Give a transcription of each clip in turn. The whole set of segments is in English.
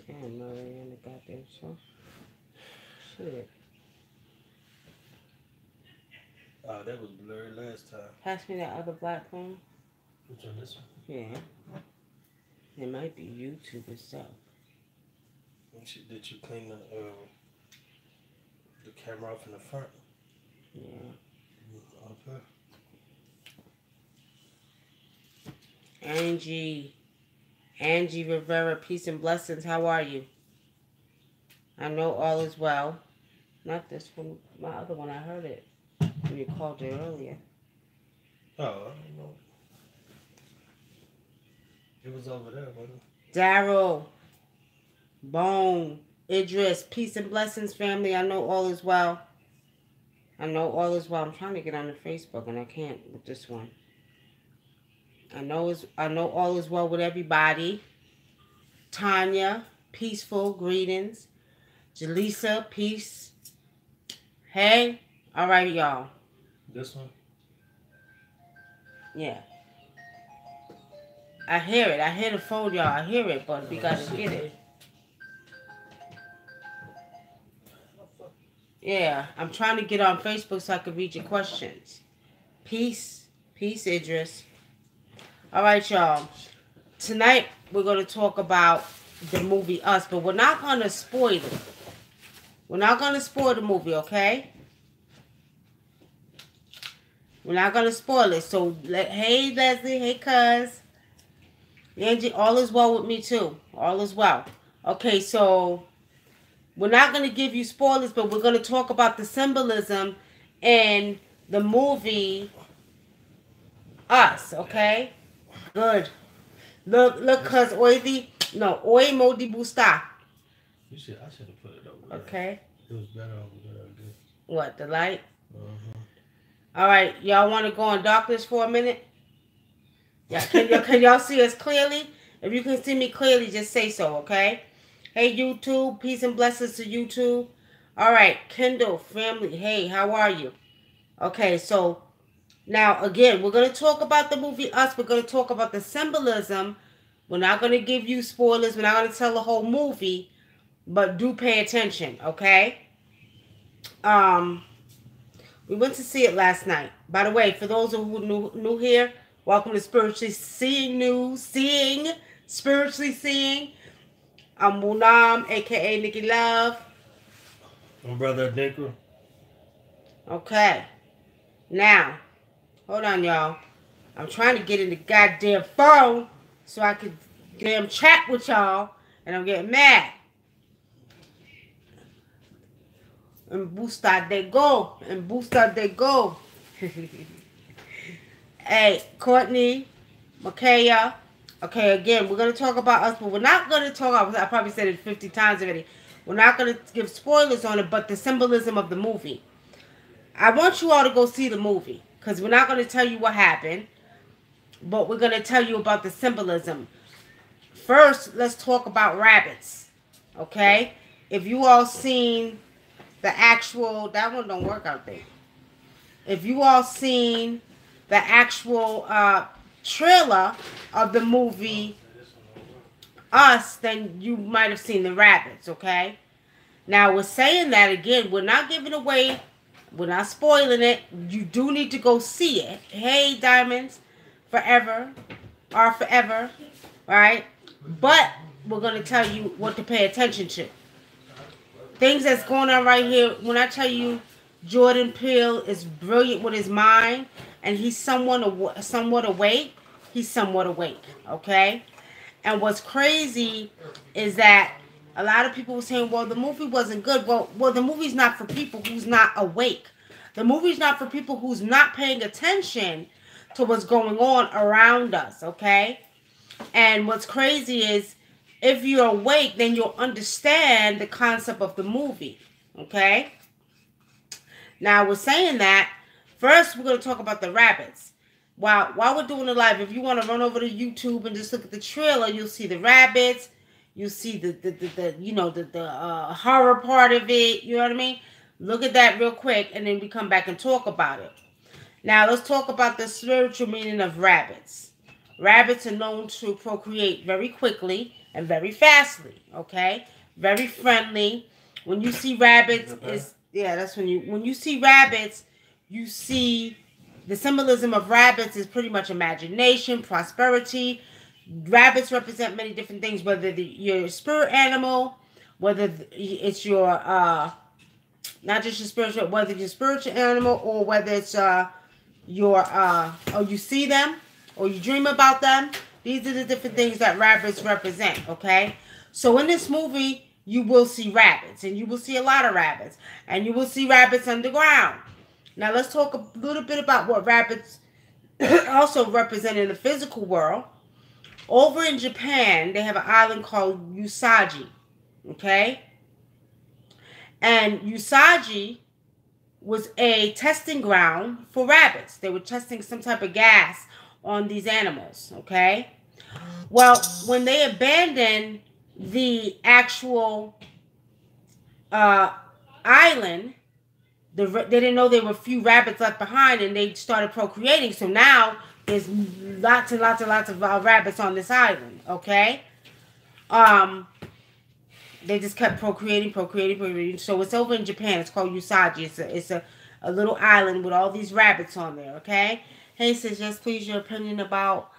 Damn, no, they in the goddamn show. Shit. Oh, that was blurry last time. Pass me that other black phone. Which one, this one? Yeah. It might be YouTube itself. Did you clean the camera off in the front? Yeah. Okay. Angie Rivera, peace and blessings. How are you? I know all is well. Not this one, my other one. I heard it when you called it earlier. Oh, I don't know. It was over there, wasn't it? Daryl, Bone, Idris, peace and blessings, family. I know all is well. I know all is well. I'm trying to get on the Facebook and I can't with this one. I know all is well with everybody. Tanya, peaceful greetings. Jaleesa, peace. Hey, all right, y'all. This one? Yeah. I hear it. I hear the phone, y'all. I hear it, but we gotta get it. Yeah, I'm trying to get on Facebook so I can read your questions. Peace. Peace, Idris. All right, y'all. Tonight, we're going to talk about the movie Us, but we're not going to spoil it. We're not going to spoil the movie, okay? We're not going to spoil it. So, hey, Leslie. Hey, cuz. Angie, all is well with me, too. All is well. Okay, so we're not going to give you spoilers, but we're going to talk about the symbolism in the movie Us, okay? Good. Look, cuz Oi Modi Busta. I should have put it over there. Okay. It was better over there, I guess. What, the light? Uh-huh. All right, y'all want to go in darkness for a minute? Yeah, can y'all see us clearly? If you can see me clearly, just say so, okay? Hey, YouTube. Peace and blessings to YouTube. All right, Kendall, family. Hey, how are you? Okay, so now, again, we're going to talk about the movie Us. We're going to talk about the symbolism. We're not going to give you spoilers. We're not going to tell the whole movie, but do pay attention, okay? We went to see it last night. By the way, for those who are new here, welcome to Spiritually Seeing News. Spiritually Seeing. I'm WUNAM, a.k.a. Nicky Love. My brother ADINKRA. Okay. Now, hold on, y'all. I'm trying to get in the goddamn phone so I can damn chat with y'all, and I'm getting mad. And booster they go. Hey, Courtney, Makaya. Okay, again, we're going to talk about Us, but we're not going to talk about, I probably said it 50 times already. We're not going to give spoilers on it, but the symbolism of the movie. I want you all to go see the movie, because we're not going to tell you what happened, but we're going to tell you about the symbolism. First, let's talk about rabbits, okay? If you all seen the actual, that one don't work out there. If you all seen the actual trailer of the movie Us, then you might have seen the rabbits, okay? Now, we're saying that again. We're not giving away, we're not spoiling it. You do need to go see it. Hey, Diamonds, forever, right? But we're going to tell you what to pay attention to. Things that's going on right here. When I tell you Jordan Peele is brilliant with his mind, and he's somewhat awake, he's somewhat awake, okay? And what's crazy is that a lot of people were saying, well, the movie wasn't good. Well, the movie's not for people who's not awake. The movie's not for people who's not paying attention to what's going on around us, okay? And what's crazy is, if you're awake, then you'll understand the concept of the movie, okay? Now, we're saying that. First, we're going to talk about the rabbits. While we're doing it live, if you want to run over to YouTube and just look at the trailer, you'll see the rabbits. You'll see the horror part of it. You know what I mean? Look at that real quick, and then we come back and talk about it. Now, let's talk about the spiritual meaning of rabbits. Rabbits are known to procreate very quickly and very fastly. Okay, very friendly. When you see rabbits, that's when you see rabbits, you see the symbolism of rabbits is pretty much imagination, prosperity. Rabbits represent many different things, whether your spirit animal, whether it's your not just your spiritual, whether it's your spiritual animal or whether it's your or you see them or you dream about them. These are the different things that rabbits represent. Okay, so in this movie you will see rabbits, and you will see a lot of rabbits, and you will see rabbits underground. Now let's talk a little bit about what rabbits also represent in the physical world. Over in Japan, they have an island called Usagi. Okay, and Usagi was a testing ground for rabbits. They were testing some type of gas on these animals. Okay, well, when they abandoned the actual island, they didn't know there were a few rabbits left behind, and they started procreating. So now there's lots and lots and lots of rabbits on this island. Okay, they just kept procreating. So it's over in Japan. It's called Usagi. It's a little island with all these rabbits on there. Okay. Hey, says, yes, please, your opinion about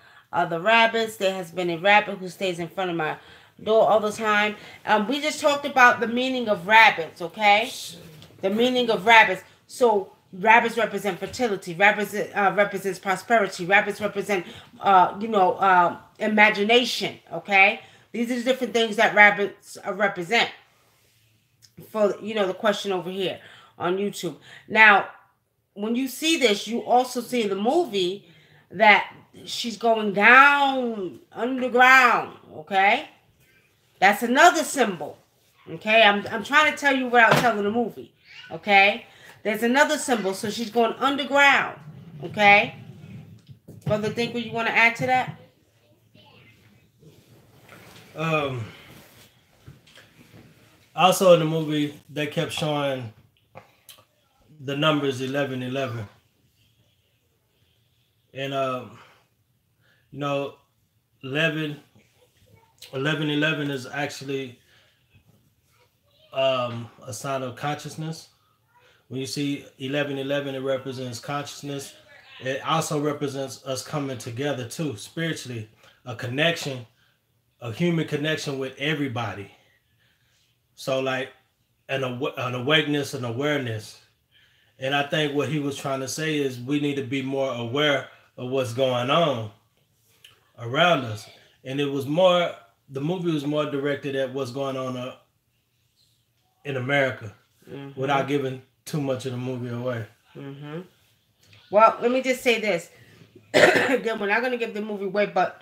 the rabbits. There has been a rabbit who stays in front of my door all the time. We just talked about the meaning of rabbits, okay? The meaning of rabbits. So rabbits represent fertility. Rabbits represents prosperity. Rabbits represent, imagination, okay? These are the different things that rabbits represent. For, the question over here on YouTube. Now, when you see this, you also see in the movie that she's going down underground, okay? That's another symbol, okay? I'm trying to tell you without telling the movie, okay? There's another symbol, so she's going underground, okay? Brother Dinkra, you want to add to that? Also in the movie, they kept showing the numbers 1111. And, 1111 is actually a sign of consciousness. When you see 1111, it represents consciousness. It also represents us coming together too, spiritually, a connection, a human connection with everybody. So like an awakeness and awareness. And I think what he was trying to say is we need to be more aware of what's going on around us. And it was more, the movie was more directed at what's going on in America, without giving too much of the movie away. Well, let me just say this. Again, we're not going to give the movie away, but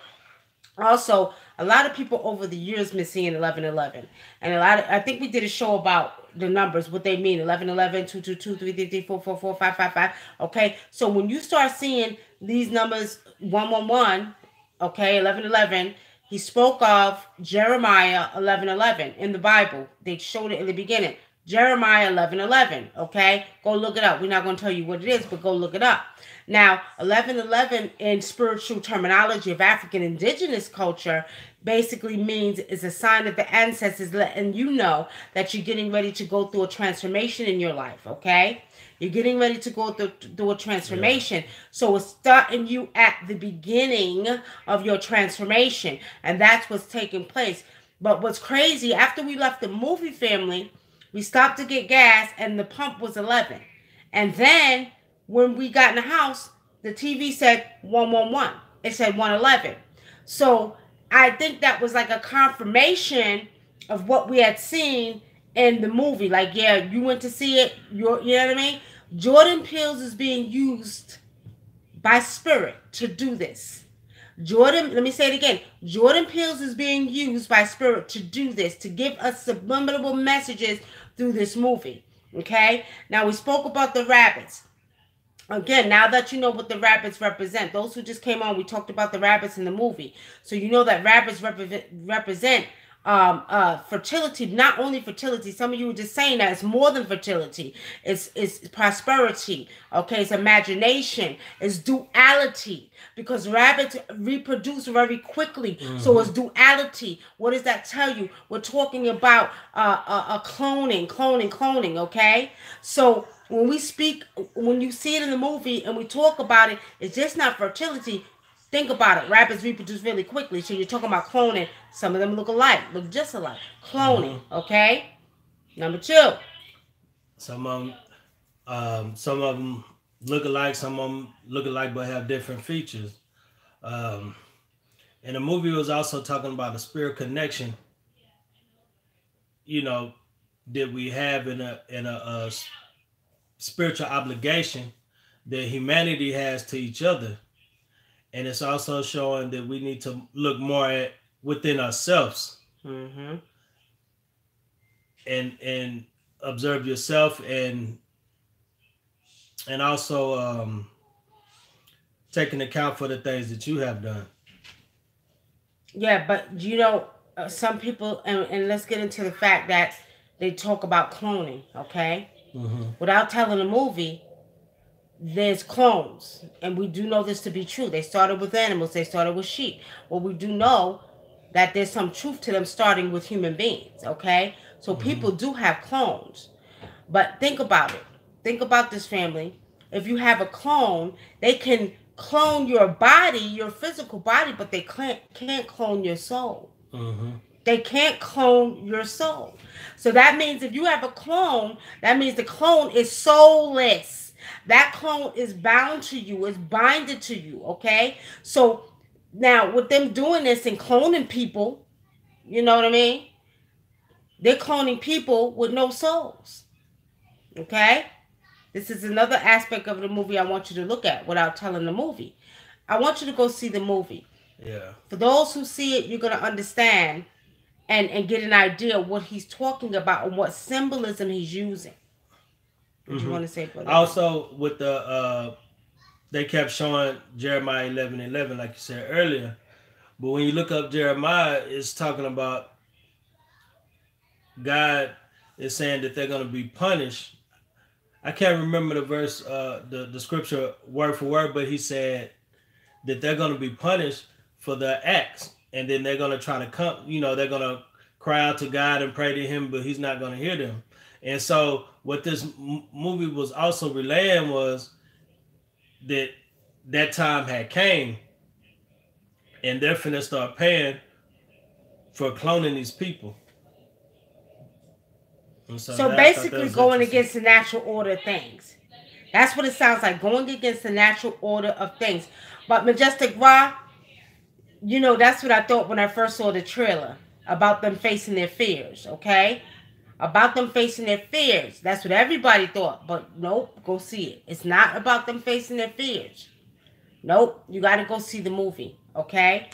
also a lot of people over the years been seeing 1111, and I think we did a show about the numbers, what they mean, 1111, 222, 333, 444, 555. Okay, so when you start seeing these numbers, 111, okay, 1111, he spoke of Jeremiah 11:11 in the Bible. They showed it in the beginning. Jeremiah 11:11. Okay, go look it up. We're not going to tell you what it is, but go look it up. Now, 11:11 in spiritual terminology of African indigenous culture basically means is a sign that the ancestors letting you know that you're getting ready to go through a transformation in your life. Okay, you're getting ready to go through a transformation. So it's starting you at the beginning of your transformation, and that's what's taking place. But what's crazy, after we left the movie family, we stopped to get gas, and the pump was 11. And then when we got in the house, the TV said 111. It said 111. So I think that was like a confirmation of what we had seen in the movie. Like, yeah, you went to see it. You know what I mean? Jordan Peele is being used by spirit to do this. Let me say it again. Jordan Peele is being used by spirit to do this, to give us subliminal messages through this movie. Okay? Now, we spoke about the rabbits. Again, now that you know what the rabbits represent, those who just came on, we talked about the rabbits in the movie. So you know that rabbits represent fertility, not only fertility, some of you were just saying that it's more than fertility, it's prosperity, okay, it's imagination, it's duality, because rabbits reproduce very quickly. So it's duality. What does that tell you? We're talking about cloning, okay? So when we speak, when you see it in the movie and we talk about it, it's just not fertility. Think about it. Rabbits reproduce really quickly. So you're talking about cloning. Some of them look alike, look just alike. Cloning, okay? Number 2. Some of them look alike. Some of them look alike but have different features. And the movie was also talking about the spirit connection, you know, that we have in a spiritual obligation that humanity has to each other. And it's also showing that we need to look more at within ourselves, and observe yourself, and also taking account for the things that you have done. Yeah, but you know, some people, and let's get into the fact that they talk about cloning, okay? Without telling the movie, there's clones, and we do know this to be true. They started with animals, they started with sheep. Well, we do know that there's some truth to them starting with human beings, okay? So people do have clones. But think about it. Think about this, family. If you have a clone, they can clone your body, your physical body, but they can't clone your soul. They can't clone your soul. So that means if you have a clone, that means the clone is soulless. That clone is bound to you, is binded to you, okay? So now with them doing this and cloning people, you know what I mean? They're cloning people with no souls, okay? This is another aspect of the movie I want you to look at without telling the movie. I want you to go see the movie. Yeah. For those who see it, you're going to understand and get an idea of what he's talking about and what symbolism he's using. What you want to say, brother? Also, with the they kept showing Jeremiah 11:11, like you said earlier. But when you look up Jeremiah, it's talking about God is saying that they're going to be punished. I can't remember the verse, the scripture word for word, but he said that they're going to be punished for their acts, and then they're going to try to come. You know, they're going to cry out to God and pray to Him, but He's not going to hear them. And so what this movie was also relaying was that time had came, and they're finna start paying for cloning these people. So basically going against the natural order of things. That's what it sounds like, going against the natural order of things. But Majestic Ra, you know, that's what I thought when I first saw the trailer, about them facing their fears, okay? About them facing their fears. That's what everybody thought. But nope, go see it. It's not about them facing their fears. Nope, you got to go see the movie, okay?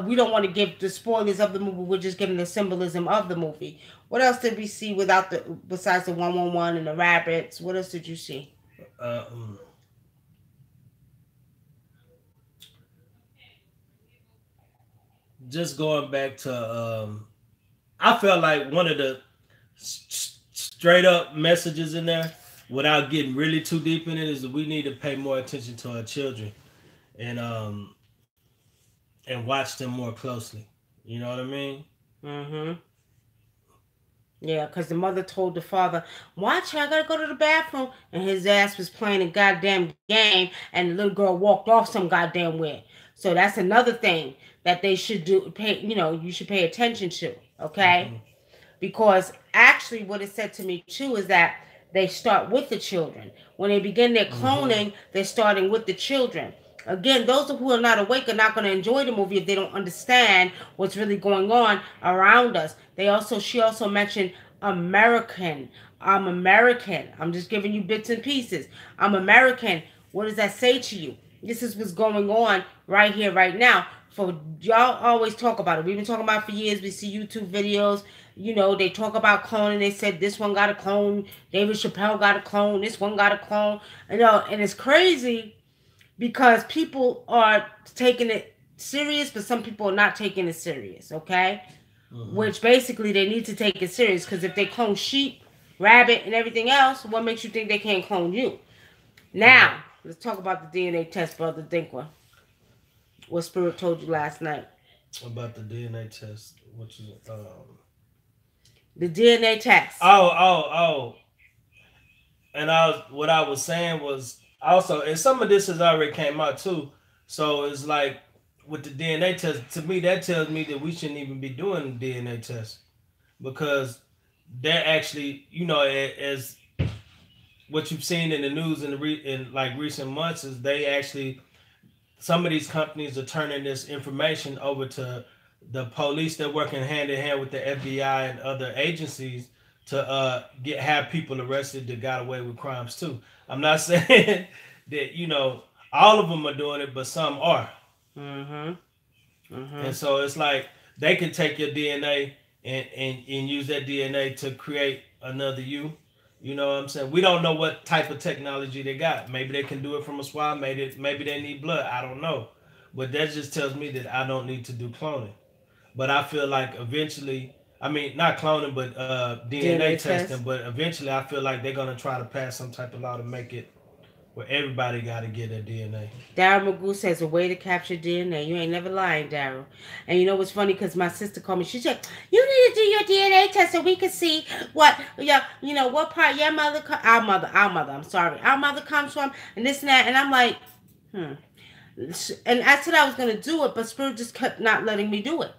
We don't want to give the spoilers of the movie. We're just giving the symbolism of the movie. What else did we see besides the 111 and the rabbits? What else did you see? Just going back to, I felt like one of the straight up messages in there, without getting really too deep in it, is that we need to pay more attention to our children and watch them more closely. You know what I mean? Yeah, because the mother told the father, watch, I gotta go to the bathroom. And his ass was playing a goddamn game, and the little girl walked off some goddamn way. So that's another thing that they should do. You should pay attention to, okay? Because actually what it said to me too is that they start with the children. When they begin their cloning, they're starting with the children. Again, those who are not awake are not going to enjoy the movie if they don't understand what's really going on around us. She also mentioned American. I'm American. I'm just giving you bits and pieces. I'm American. What does that say to you? This is what's going on right here, right now. For y'all always talk about it. We've been talking about it for years. We see YouTube videos. You know, they talk about cloning. They said this one got a clone. David Chappelle got a clone. This one got a clone. You know, and it's crazy because people are taking it serious, but some people are not taking it serious, okay? which basically they need to take it serious because if they clone sheep, rabbit, and everything else, what makes you think they can't clone you? Now, let's talk about the DNA test, Brother Dinkra. What Spirit told you last night. About the DNA test, which is the DNA test. Oh. And what I was saying was also, and some of this has already came out too. So it's like with the DNA test, to me that tells me that we shouldn't even be doing the DNA test because they're actually, as what you've seen in the news in like recent months is they actually, some of these companies are turning this information over to the police. They're working hand in hand with the FBI and other agencies to have people arrested that got away with crimes too. I'm not saying that all of them are doing it, but some are. And so it's like they can take your DNA and use that DNA to create another you. You know what I'm saying? We don't know what type of technology they got. Maybe they can do it from a swab. Maybe they need blood. I don't know. But that just tells me that I don't need to do cloning. But I feel like eventually, I mean, not cloning, but DNA testing. But eventually I feel like they're going to try to pass some type of law to make it where everybody got to get their DNA. Daryl Magoo says a way to capture DNA. You ain't never lying, Daryl. And you know what's funny? Because my sister called me. She said, you need to do your DNA test so we can see what part your mother, our mother, our mother comes from, and this and that. And I'm like, And I said I was going to do it, but Spirit just kept not letting me do it.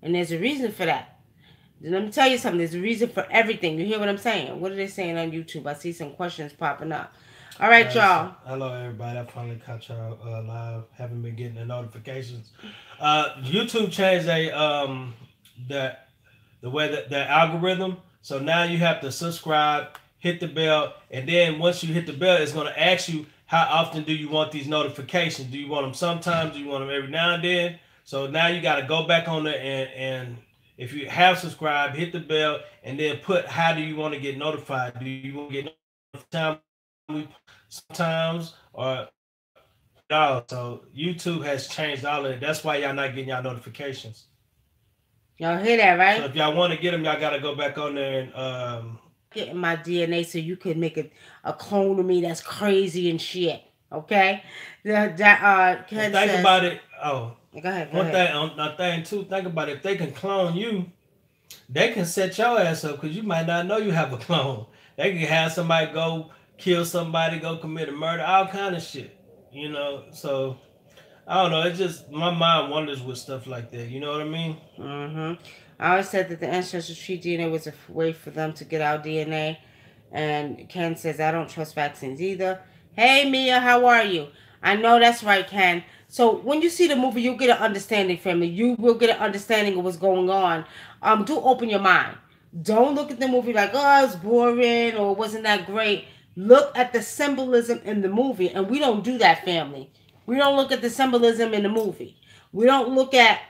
And there's a reason for that. Let me tell you something. There's a reason for everything. You hear what I'm saying? What are they saying on YouTube? I see some questions popping up. All right, y'all. Hello, everybody. I finally caught y'all live. Haven't been getting the notifications. YouTube changed the way that the algorithm. So now you have to subscribe, hit the bell, and then once you hit the bell, it's going to ask you how often do you want these notifications. Do you want them sometimes? Do you want them every now and then? So now you got to go back on there and if you have subscribed, hit the bell, and then put how do you want to get notified? Do you want to get notified sometimes or no? So YouTube has changed all of it. That's why y'all not getting y'all notifications. Y'all hear that, right? So if y'all want to get them, y'all got to go back on there and getting my DNA so you could make a clone of me that's crazy and shit. Okay? Think about it. Oh. Go ahead. One thing too, think about it. If they can clone you, they can set your ass up because you might not know you have a clone. They can have somebody go kill somebody, go commit a murder, all kind of shit. So I don't know. It's just my mind wanders with stuff like that. You know what I mean? I always said that the ancestral tree DNA was a way for them to get our DNA. And Ken says, I don't trust vaccines either. Hey, Mia, how are you? I know that's right, Ken. So when you see the movie, you'll get an understanding, family. You will get an understanding of what's going on. Do open your mind. Don't look at the movie like, oh, it's boring or wasn't that great. Look at the symbolism in the movie. And we don't do that, family. We don't look at the symbolism in the movie. We don't look at,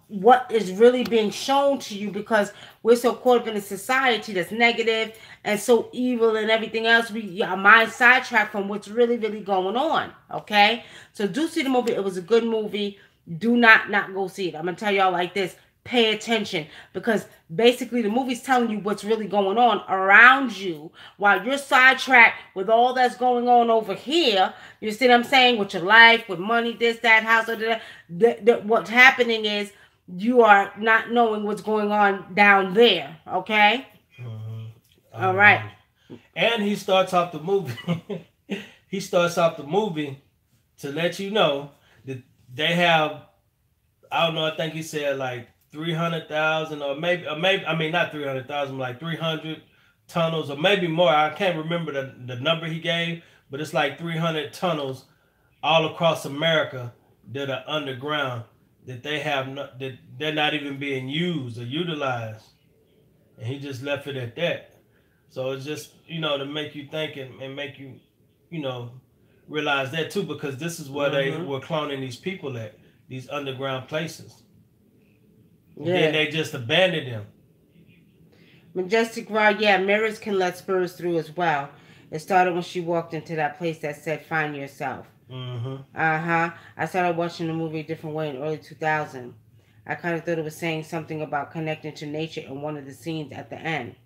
what is really being shown to you because we're so caught up in a society that's negative and so evil and everything else. Our mind sidetracked from what's really, really going on. Okay? So do see the movie. It was a good movie. Do not go see it. I'm going to tell y'all like this. Pay attention because basically the movie's telling you what's really going on around you while you're sidetracked with all that's going on over here. You see what I'm saying? With your life, with money, this, that, house, what's happening is you are not knowing what's going on down there. Okay? All right. And he starts off the movie. He starts off the movie to let you know that they have, I don't know, I think he said like 300,000 or maybe, I mean, not 300,000, like 300 tunnels or maybe more. I can't remember the number he gave, but it's like 300 tunnels all across America that are underground that they have that they're not even being used or utilized. And he just left it at that. So it's just, to make you think and make you, realize that too, because this is where they were cloning these people at, these underground places. Yeah. Then they just abandoned them. Majestic Rod, yeah, mirrors can let spirits through as well. It started when she walked into that place that said, find yourself. I started watching the movie a different way in early 2000. I kind of thought it was saying something about connecting to nature in one of the scenes at the end.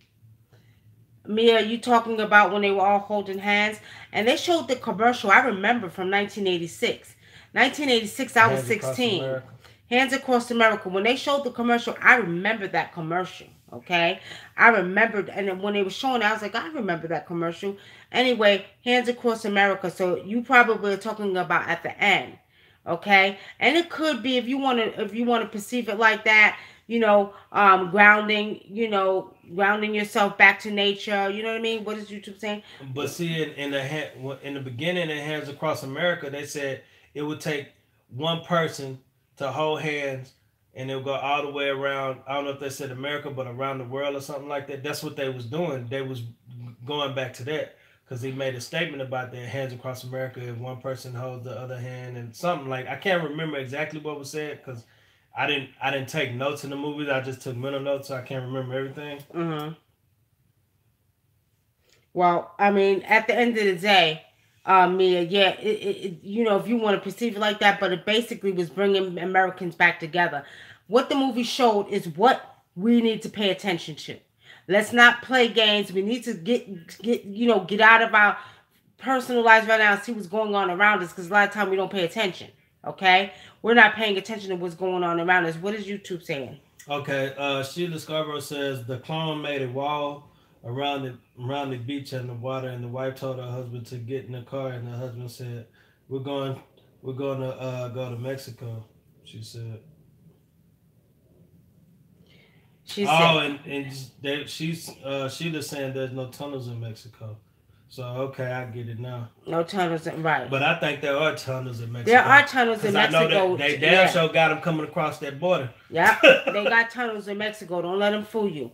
Mia, you talking about when they were all holding hands? And they showed the commercial, I remember, from 1986. 1986, I was 16. Hands Across America. When they showed the commercial, I remember that commercial. Okay? I remembered, and when they were showing it, I was like, I remember that commercial. Anyway, Hands Across America. So you probably are talking about at the end. Okay? And it could be, if you want to perceive it like that, grounding, grounding yourself back to nature. You know what I mean? What is YouTube saying? But see, in the beginning, in Hands Across America, they said it would take one person to hold hands, and it would go all the way around. I don't know if they said America, but around the world or something like that. That's what they was doing. They was going back to that because he made a statement about that Hands Across America. If one person holds the other hand, and something like, I can't remember exactly what was said because I didn't take notes in the movies. I just took mental notes, so I can't remember everything. Mm-hmm. Well, I mean, at the end of the day, Mia, yeah, if you want to perceive it like that, but it basically was bringing Americans back together. What the movie showed is what we need to pay attention to. Let's not play games. We need to get out of our personal lives right now and see what's going on around us, because a lot of time we don't pay attention. Okay? We're not paying attention to what's going on around us. What is YouTube saying? Okay, Sheila Scarborough says the clone made a wall around the beach and the water, and the wife told her husband to get in the car, and the husband said, we're going to go to Mexico, she said. Sheila's saying there's no tunnels in Mexico. So, okay, I get it now. No tunnels, right. But I think there are tunnels in Mexico. There are tunnels in Mexico. I know they damn sure got them coming across that border. Yeah, they got tunnels in Mexico. Don't let them fool you.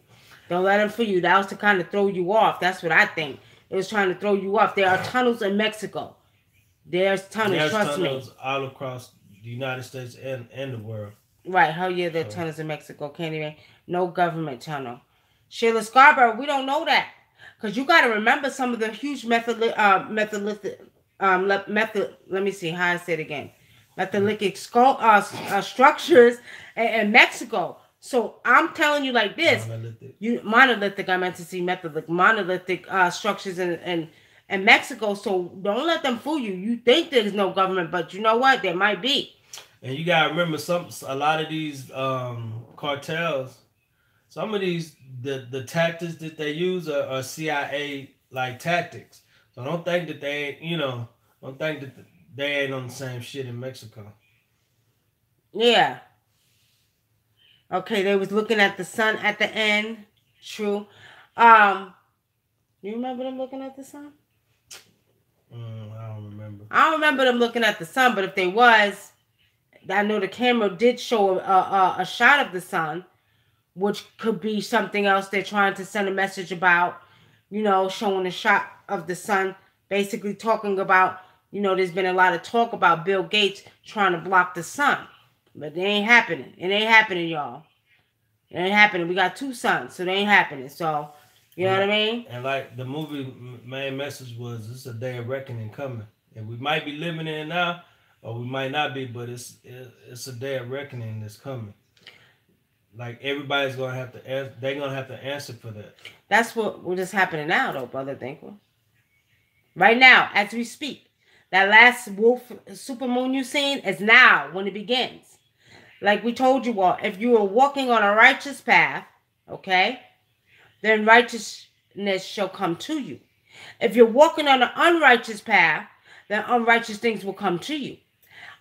Don't let them fool you. That was to kind of throw you off. That's what I think. It was trying to throw you off. There are tunnels in Mexico. There's tunnels, trust me. There's tunnels all across the United States and the world. Right. Hell yeah, there are tunnels in Mexico. Can't even. No government tunnel. Sheila Scarborough, we don't know that. Because you got to remember some of the huge methylitic, let me see how I say it again. Methylitic structures in Mexico. So I'm telling you like this. Monolithic, I meant to see methylitic. Monolithic structures in Mexico. So don't let them fool you. You think there's no government, but you know what? There might be. And you got to remember a lot of these cartels, some of these, the tactics that they use are CIA like tactics. So don't think that they ain't on the same shit in Mexico. Yeah. Okay, they was looking at the sun at the end. True. You remember them looking at the sun? I don't remember. I don't remember them looking at the sun, but if they was, I know the camera did show a shot of the sun, which could be something else they're trying to send a message about, showing a shot of the sun, basically talking about, there's been a lot of talk about Bill Gates trying to block the sun, but they ain't happening. It ain't happening, y'all. It ain't happening. We got 2 suns, so they ain't happening. So, you know what I mean? And like the movie main message was, it's a day of reckoning coming. And we might be living in it now, or we might not be, but it's a day of reckoning that's coming. Like everybody's gonna have to answer. They're gonna have to answer for that. That's what is happening now, though, brother Dinkra. Right now, as we speak, that last wolf supermoon you seen is now when it begins. Like we told you all, if you are walking on a righteous path, okay, then righteousness shall come to you. If you're walking on an unrighteous path, then unrighteous things will come to you.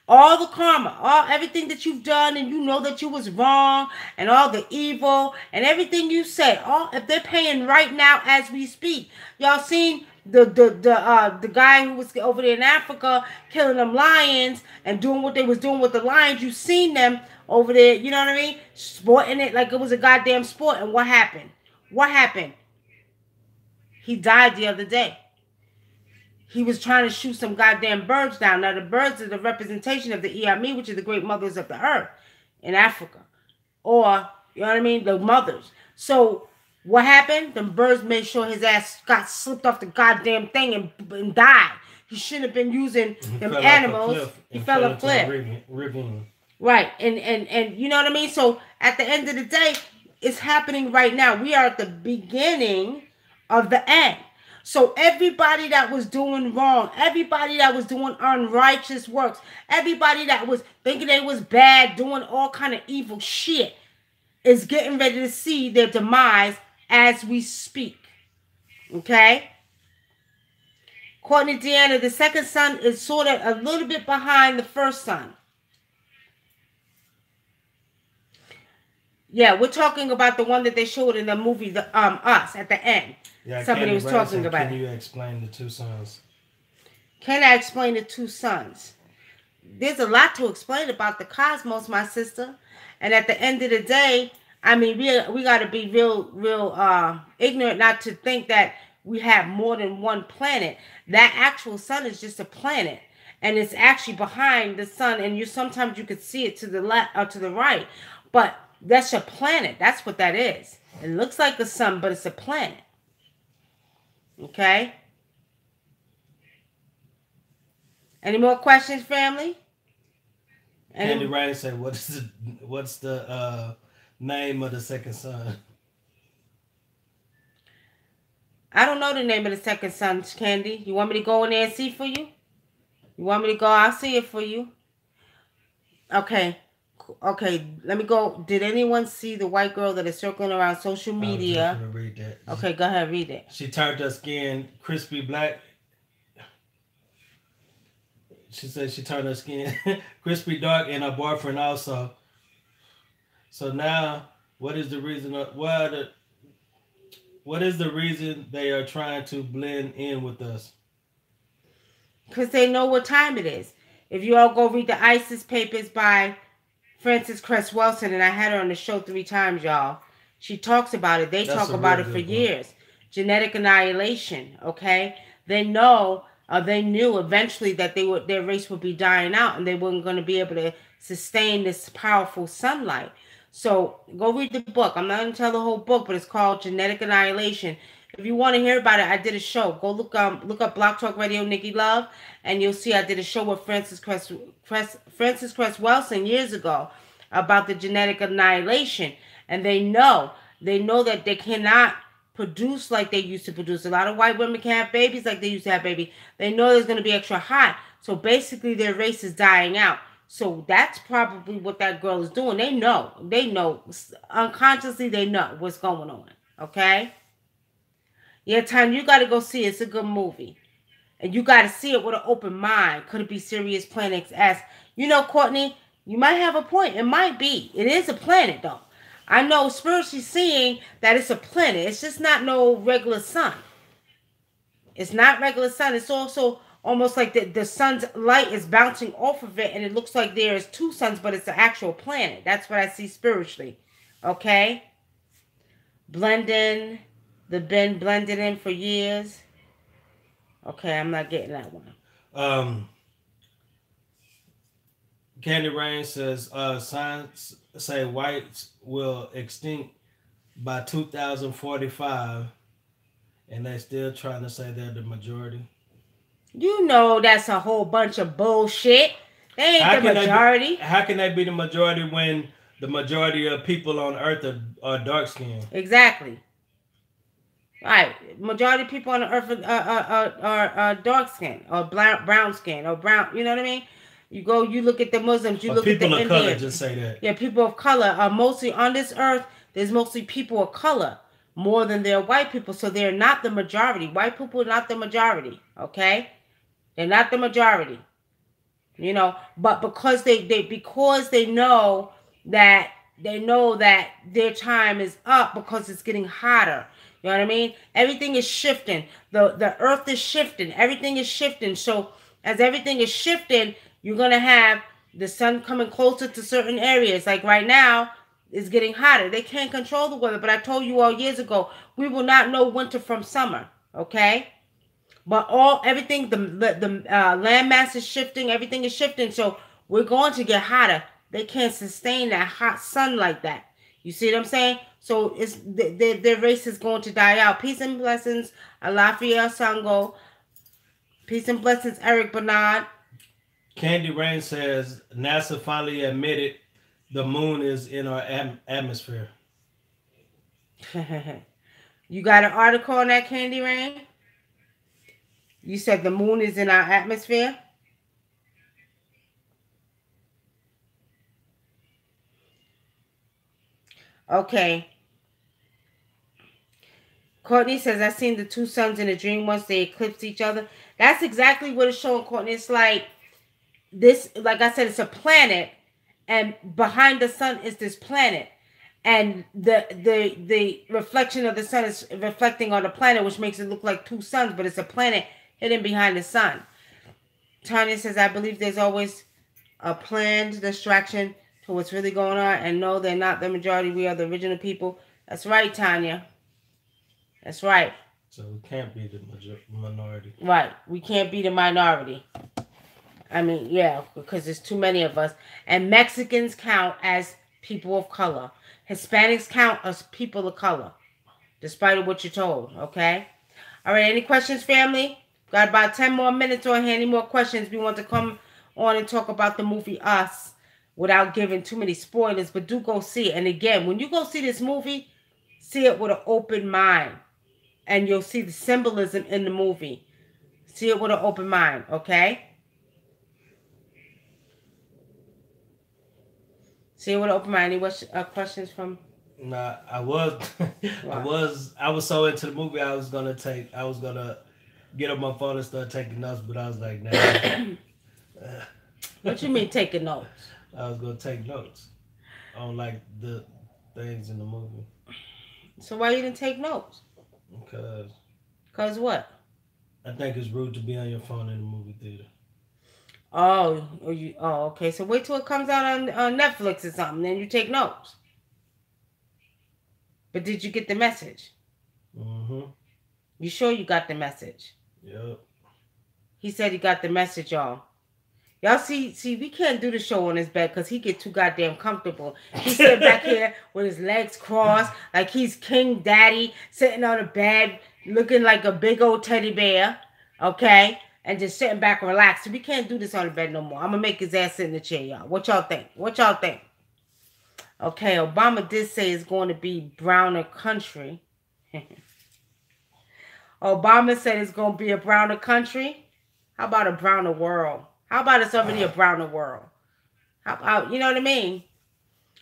All the karma, everything that you've done, and you know that you was wrong, and all the evil, and everything you said, if they're paying right now as we speak. Y'all seen the guy who was over there in Africa killing them lions and doing what they was doing with the lions. You seen them over there, you know what I mean? Sporting it like it was a goddamn sport. And what happened? What happened? He died the other day. He was trying to shoot some goddamn birds down. Now, the birds are the representation of the Iami, which are the great mothers of the earth in Africa. Or, you know what I mean? The mothers. So, what happened? The birds made sure his ass got slipped off the goddamn thing and died. He shouldn't have been using them animals. He fell off a cliff. Right. And you know what I mean? So at the end of the day, it's happening right now. We are at the beginning of the end. So everybody that was doing wrong, everybody that was doing unrighteous works, everybody that was thinking they was bad, doing all kind of evil shit, is getting ready to see their demise as we speak. Okay? Courtney Deanna, the second son is sort of a little bit behind the first son. Yeah, we're talking about the one that they showed in the movie, Us, at the end. Yeah, somebody was talking about it. Can you explain the two sons? Can I explain the two sons? There's a lot to explain about the cosmos, my sister. And at the end of the day, I mean, we got to be real ignorant not to think that we have more than one planet. That actual sun is just a planet. And it's actually behind the sun. And sometimes you could see it to the left or to the right. But that's a planet. That's what that is. It looks like a sun, but it's a planet. Okay? Any more questions, family? Andy Ryan said, what's the name of the second son? I don't know the name of the second son, Candy. You want me to go in there and see for you? You want me to go? I'll see it for you. Okay. Okay, let me go. Did anyone see the white girl that is circling around social media? I'm just gonna read that. Okay, go ahead, read it. She turned her skin crispy black. She said she turned her skin crispy dark, and her boyfriend also. So now, what is the reason? What is the reason they are trying to blend in with us? Because they know what time it is. If you all go read the ISIS papers by Frances Cress Welsing, and I had her on the show 3 times, y'all. She talks about it. They talk about it for years. Genetic annihilation, okay? They know, they knew eventually that their race would be dying out, and they weren't going to be able to sustain this powerful sunlight. So go read the book. I'm not going to tell the whole book, but it's called Genetic Annihilation. If you want to hear about it, I did a show. Go look up Block Talk Radio Nikki Love, and you'll see I did a show with Frances Cress Welsing years ago about the genetic annihilation. And they know that they cannot produce like they used to produce. A lot of white women can't have babies like they used to have babies. They know there's going to be extra hot. So basically their race is dying out. So that's probably what that girl is doing. They know. Unconsciously, they know what's going on. Okay? Yeah, Time, you got to go see it. It's a good movie. And you got to see it with an open mind. Could it be Sirius Planet X? You know, Courtney, you might have a point. It might be. It is a planet, though. I know spiritually seeing that it's a planet. It's just not no regular sun. It's not regular sun. It's also almost like the sun's light is bouncing off of it, and it looks like there's 2 suns, but it's an actual planet. That's what I see spiritually. Okay? Blending. They've been blended in for years. Okay, I'm not getting that one. Candy Rain says, science say whites will extinct by 2045, and they're still trying to say they're the majority. You know that's a whole bunch of bullshit. They ain't the majority. How can they be the majority when the majority of people on Earth are dark-skinned? Exactly. Right, majority of people on the earth are dark skin or brown skin or brown. You know what I mean? You look at the Muslims. You look at the Indians. People of color. Just say that. Yeah, people of color are mostly on this earth. There's mostly people of color more than there are white people. So they're not the majority. White people are not the majority. Okay, they're not the majority. You know, but because they know that their time is up because it's getting hotter. You know what I mean? Everything is shifting. The earth is shifting. Everything is shifting. So as everything is shifting, you're going to have the sun coming closer to certain areas. Like right now, it's getting hotter. They can't control the weather. But I told you all years ago, we will not know winter from summer. Okay? But everything, the land mass is shifting. Everything is shifting. So we're going to get hotter. They can't sustain that hot sun like that. You see what I'm saying? So it's their race is going to die out. Peace and blessings, Alafia Sango. Peace and blessings, Eric Bernard. Candy Rain says NASA finally admitted the moon is in our atmosphere. You got an article on that, Candy Rain? You said the moon is in our atmosphere? Okay. Courtney says, I seen the two suns in a dream once they eclipsed each other. That's exactly what it's showing, Courtney. It's like this, like I said, it's a planet, and behind the sun is this planet. And the reflection of the sun is reflecting on the planet, which makes it look like two suns, but it's a planet hidden behind the sun. Tanya says, I believe there's always a planned distraction to what's really going on, and no, they're not the majority. We are the original people. That's right, Tanya. That's right. So we can't be the minority. Right. We can't be the minority. I mean, yeah, because there's too many of us. And Mexicans count as people of color. Hispanics count as people of color, despite what you're told, okay? All right, any questions, family? Got about 10 more minutes on here. Any more questions? We want to come on and talk about the movie Us without giving too many spoilers, but do go see it. And again, when you go see this movie, see it with an open mind. And you'll see the symbolism in the movie. See it with an open mind, okay? See it with an open mind. Any questions from? Nah, I was, I was so into the movie. I was gonna get on my phone and start taking notes, but I was like, nah. What you mean taking notes? I was gonna take notes on like the things in the movie. So why you didn't take notes? Because what? I think it's rude to be on your phone in the movie theater. Oh, okay. So wait till it comes out on Netflix or something, then you take notes. But did you get the message? Mm-hmm. You sure you got the message? Yep. He said he got the message, y'all. Y'all see, we can't do the show on his bed because he get too goddamn comfortable. He's sitting back here with his legs crossed, like he's King Daddy, sitting on a bed, looking like a big old teddy bear, okay? And just sitting back relaxed. We can't do this on the bed no more. I'm going to make his ass sit in the chair, y'all. What y'all think? What y'all think? Okay, Obama did say it's going to be browner country. Obama said it's going to be a browner country. How about a browner world? How about it's already a browner world? How about, you know what I mean?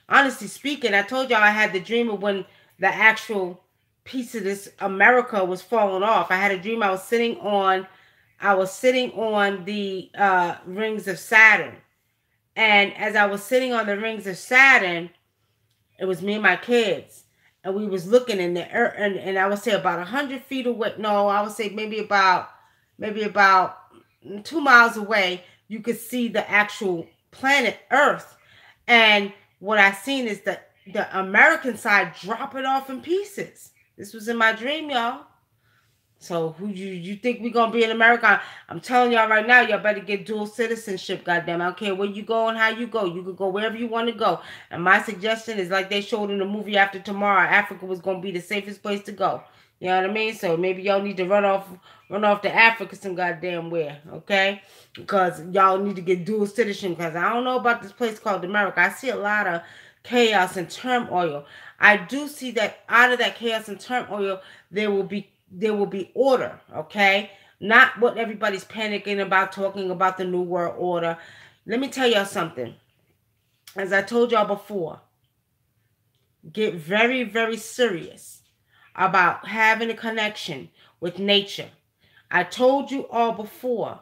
Honestly speaking, I told y'all I had the dream of when the actual piece of this America was falling off. I had a dream I was sitting on the rings of Saturn. And as I was sitting on the rings of Saturn, it was me and my kids. And we was looking in the earth, and I would say about 100 feet away. No, I would say maybe about 2 miles away, you could see the actual planet Earth. And what I seen is the American side dropping off in pieces. This was in my dream, y'all. So who you think we gonna be in America? I'm telling y'all right now, y'all better get dual citizenship, goddamn. I don't care where you go and how you go. You could go wherever you want to go. And my suggestion is like they showed in the movie After Tomorrow, Africa was gonna be the safest place to go. You know what I mean? So maybe y'all need to run off to Africa some goddamn where, okay? Because y'all need to get dual citizenship. Because I don't know about this place called America. I see a lot of chaos and turmoil. I do see that out of that chaos and turmoil, there will be order, okay? Not what everybody's panicking about, talking about the New World Order. Let me tell y'all something. As I told y'all before, get very, very serious about having a connection with nature. I told you all before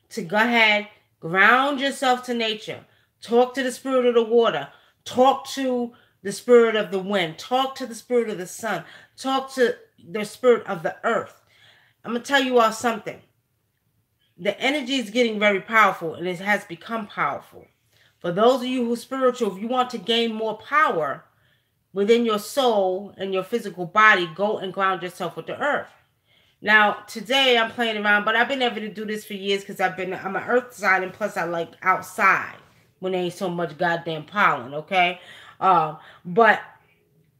to go ahead, ground yourself to nature. Talk to the spirit of the water. Talk to the spirit of the wind. Talk to the spirit of the sun. Talk to the spirit of the earth. I'm going to tell you all something. The energy is getting very powerful, and it has become powerful. For those of you who are spiritual, if you want to gain more power within your soul and your physical body, go and ground yourself with the earth. Now, today I'm playing around, but I've been able to do this for years because I'm an earth sign, and plus I like outside when there ain't so much goddamn pollen, okay? But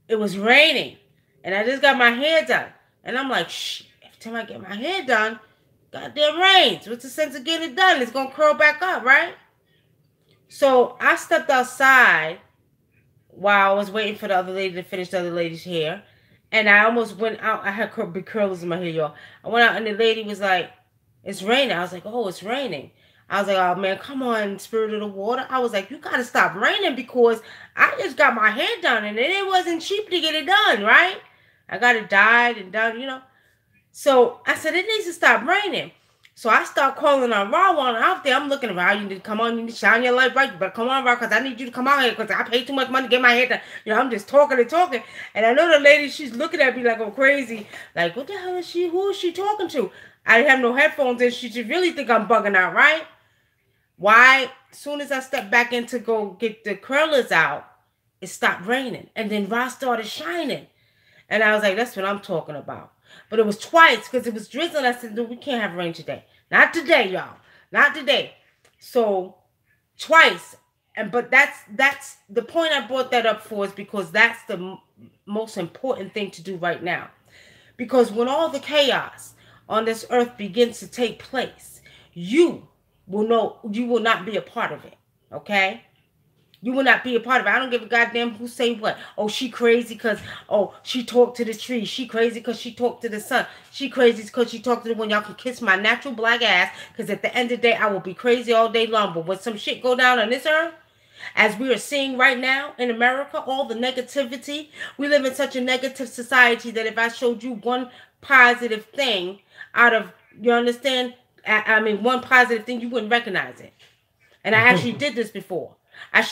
it was raining, and I just got my hair done. And I'm like, shh, every time I get my hair done, goddamn rains. What's the sense of getting it done? It's going to curl back up, right? So I stepped outside while I was waiting for the other lady to finish the other lady's hair. And I almost went out. I had big curls in my hair, y'all. I went out and the lady was like, it's raining. I was like, oh, it's raining. I was like, oh, man, come on, spirit of the water. I was like, you got to stop raining because I just got my hair done and it wasn't cheap to get it done, right? I got it dyed and done, you know. So I said, it needs to stop raining. So I start calling on Raw one out there. I'm looking around. You need to come on. You need to shine your light bright. You better come on, Raw, because I need you to come out here because I pay too much money to get my hair done. You know, I'm just talking and talking. And I know the lady, she's looking at me like I'm crazy. Like, what the hell is she? Who is she talking to? I have no headphones in. She should really think I'm bugging out, right? Why? As soon as I stepped back in to go get the curlers out, it stopped raining. And then Raw started shining. And I was like, that's what I'm talking about. But it was twice because it was drizzling. I said, dude, we can't have rain today. Not today, y'all. Not today. So twice. But that's the point I brought that up for is because that's the most important thing to do right now. Because when all the chaos on this earth begins to take place, you will know you will not be a part of it. Okay? You will not be a part of it. I don't give a goddamn who say what. Oh, she crazy because, oh, she talked to the tree. She crazy because she talked to the sun. She crazy because she talked to the one. Y'all can kiss my natural black ass because at the end of the day, I will be crazy all day long. But when some shit go down on this earth, as we are seeing right now in America, all the negativity, we live in such a negative society that if I showed you one positive thing out of, you understand? I mean, one positive thing, you wouldn't recognize it. And I actually did this before. I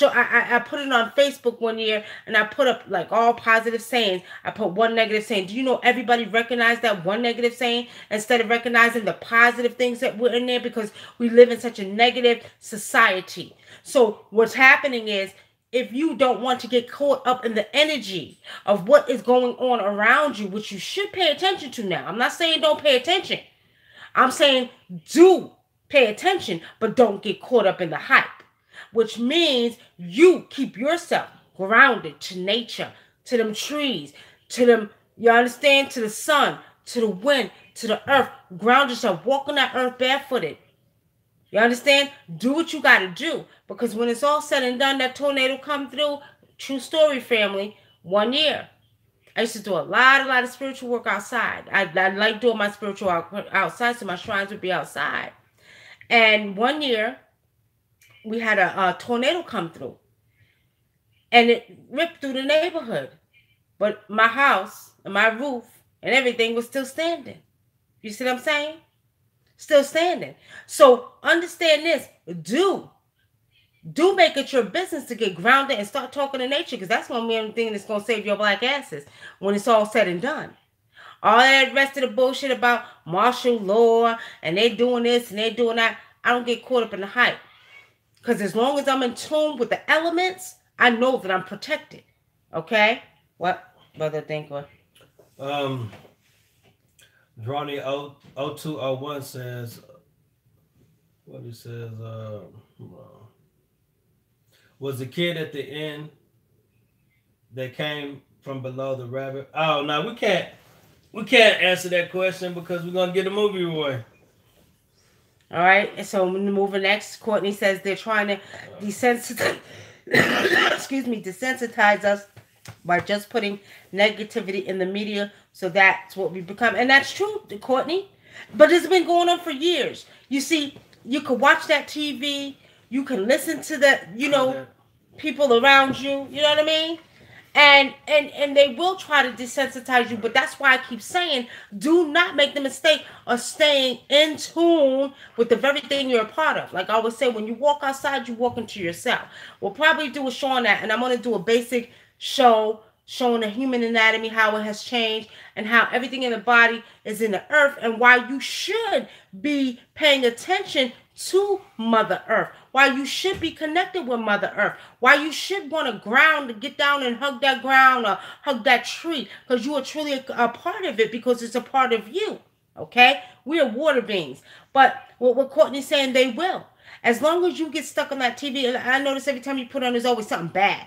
put it on Facebook one year and I put up like all positive sayings. I put one negative saying. Do you know everybody recognized that one negative saying instead of recognizing the positive things that were in there because we live in such a negative society. So what's happening is if you don't want to get caught up in the energy of what is going on around you, which you should pay attention to now. I'm not saying don't pay attention. I'm saying do pay attention, but don't get caught up in the hype. Which means you keep yourself grounded to nature, to them trees, to them, you understand, to the sun, to the wind, to the earth. Ground yourself. Walk on that earth barefooted. You understand? Do what you got to do. Because when it's all said and done, that tornado come through. True story, family. 1 year. I used to do a lot of spiritual work outside. I like doing my spiritual outside, so my shrines would be outside. And 1 year, we had a tornado come through. And it ripped through the neighborhood. But my house and my roof and everything was still standing. You see what I'm saying? Still standing. So understand this. Do make it your business to get grounded and start talking to nature. Because that's one main thing that's going to save your black asses when it's all said and done. All that rest of the bullshit about martial law and they doing this and they doing that. I don't get caught up in the hype. Because as long as I'm in tune with the elements, I know that I'm protected. Okay? What, Brother ADINKRA? Drawny 0201 says, what he says, was the kid at the end that came from below the rabbit? Oh, no, we can't answer that question because we're going to get a movie away. All right, so moving next, Courtney says they're trying to desensitize, desensitize us by just putting negativity in the media. So that's what we become. And that's true, Courtney. But it's been going on for years. You see, you can watch that TV. You can listen to the, people around you. You know what I mean? And they will try to desensitize you, but that's why I keep saying, do not make the mistake of staying in tune with the very thing you're a part of. Like I always say, when you walk outside, you walk into yourself. We'll probably do a show on that, and I'm going to do a basic show showing the human anatomy, how it has changed, and how everything in the body is in the earth, and why you should be paying attention to Mother Earth, why you should be connected with Mother Earth, why you should want to ground to get down and hug that ground or hug that tree, because you are truly a part of it, because it's a part of you. Okay, we are water beings. But what Courtney's saying, they will, as long as you get stuck on that TV. I notice every time you put on, there's always something bad.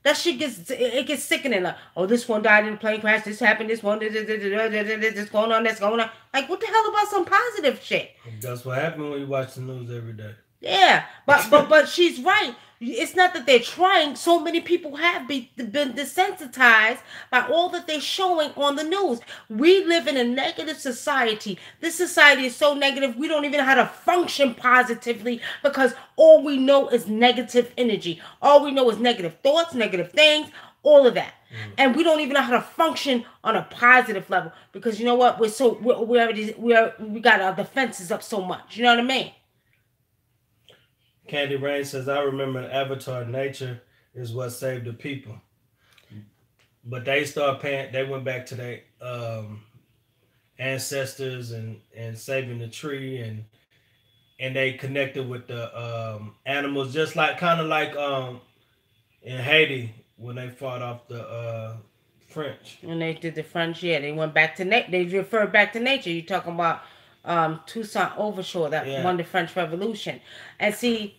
That shit gets sickening. Like, oh, this one died in a plane crash. This happened. This one, this going on. That's going on. Like, what the hell about some positive shit? That's what happened when you watch the news every day. Yeah, but she's right. It's not that they're trying. So many people have been desensitized by all that they're showing on the news. We live in a negative society. This society is so negative, we don't even know how to function positively because all we know is negative energy. All we know is negative thoughts, negative things, all of that. And we don't even know how to function on a positive level because you know what? We got our defenses up so much. You know what I mean? Candy Rain says, I remember in Avatar, nature is what saved the people. But they went back to their ancestors and saving the tree and they connected with the animals, just like kind of like in Haiti when they fought off the French. When they did the French, yeah, they went back to nature. They referred back to nature. You're talking about Toussaint Overshore that won the French Revolution. And see,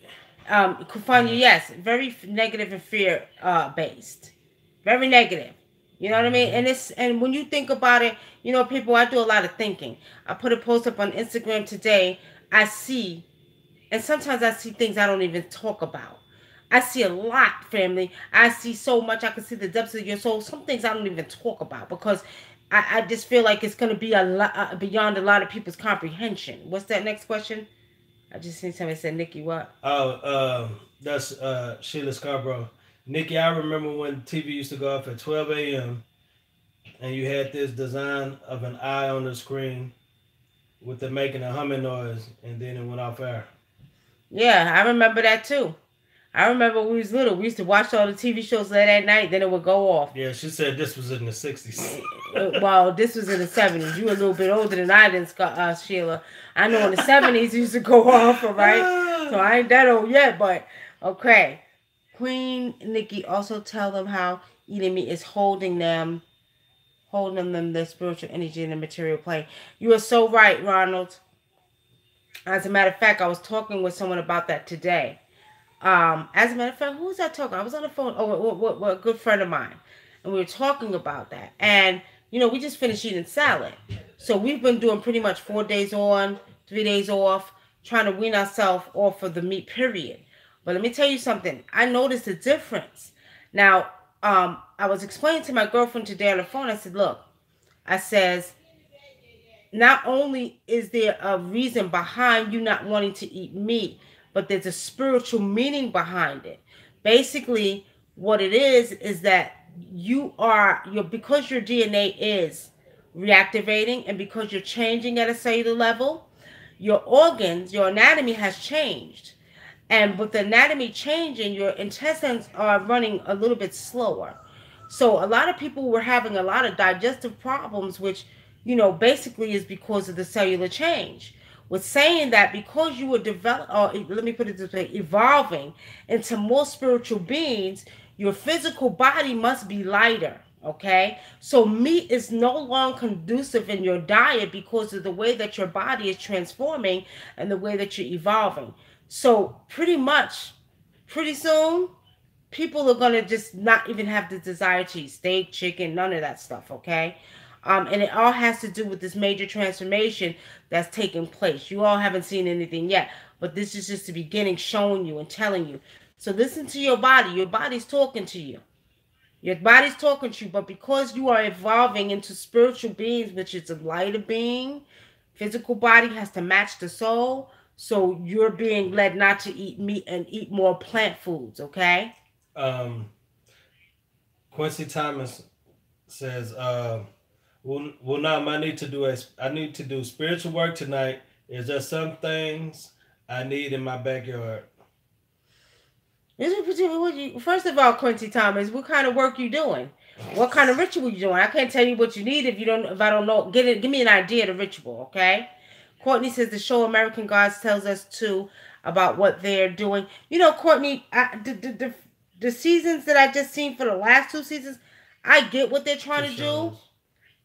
Kufanya, yes, very negative and fear based. Very negative. You know what I mean? And when you think about it, you know, people, I do a lot of thinking. I put a post up on Instagram today. I see, and sometimes I see things I don't even talk about. I see a lot, family. I see so much. I can see the depths of your soul. Some things I don't even talk about because I just feel like it's going to be a lot beyond a lot of people's comprehension. What's that next question? I just seen somebody said, Nikki, what? Oh, that's Sheila Scarborough. Nikki, I remember when TV used to go off at 12 a.m. and you had this design of an eye on the screen with it making a humming noise and then it went off air. Yeah, I remember that too. I remember when we was little, we used to watch all the TV shows late at night, then it would go off. Yeah, she said this was in the 60s. Well, this was in the 70s. You were a little bit older than I did, Sheila. I know in the 70s it used to go off, all right? So I ain't that old yet, but okay. Queen Nikki, also tell them how eating meat is holding them the spiritual energy in the material plane. You are so right, Ronald. As a matter of fact, I was talking with someone about that today. As a matter of fact, who was I talking? I was on the phone. Oh, a good friend of mine, and we were talking about that. And you know, we just finished eating salad, so we've been doing pretty much 4 days on, 3 days off, trying to wean ourselves off of the meat. Period. But let me tell you something. I noticed a difference. Now, I was explaining to my girlfriend today on the phone. I said, "Look," I says, not only is there a reason behind you not wanting to eat meat, but there's a spiritual meaning behind it. Basically, what it is that because your DNA is reactivating and because you're changing at a cellular level, your organs, your anatomy has changed. And with the anatomy changing, your intestines are running a little bit slower. So a lot of people were having a lot of digestive problems, which, you know, basically is because of the cellular change. Was saying that because you were evolving into more spiritual beings, your physical body must be lighter. Okay, so meat is no longer conducive in your diet because of the way that your body is transforming and the way that you're evolving. So pretty soon, people are gonna just not even have the desire to eat steak, chicken, none of that stuff. Okay. And it all has to do with this major transformation that's taking place. You all haven't seen anything yet, but this is just the beginning, showing you and telling you. So listen to your body. Your body's talking to you. Your body's talking to you, but because you are evolving into spiritual beings, which is a lighter being, physical body has to match the soul. So you're being led not to eat meat and eat more plant foods, okay? Quincy Thomas says, WUNAM, I need to do spiritual work tonight. Is there some things I need in my backyard? First of all, Quincy Thomas, what kind of work you doing? What kind of ritual you doing? I can't tell you what you need if I don't know. Give me an idea of the ritual, okay? Courtney says the show American Gods tells us too about what they're doing. You know, Courtney, the seasons that I just seen for the last 2 seasons, I get what they're trying to do.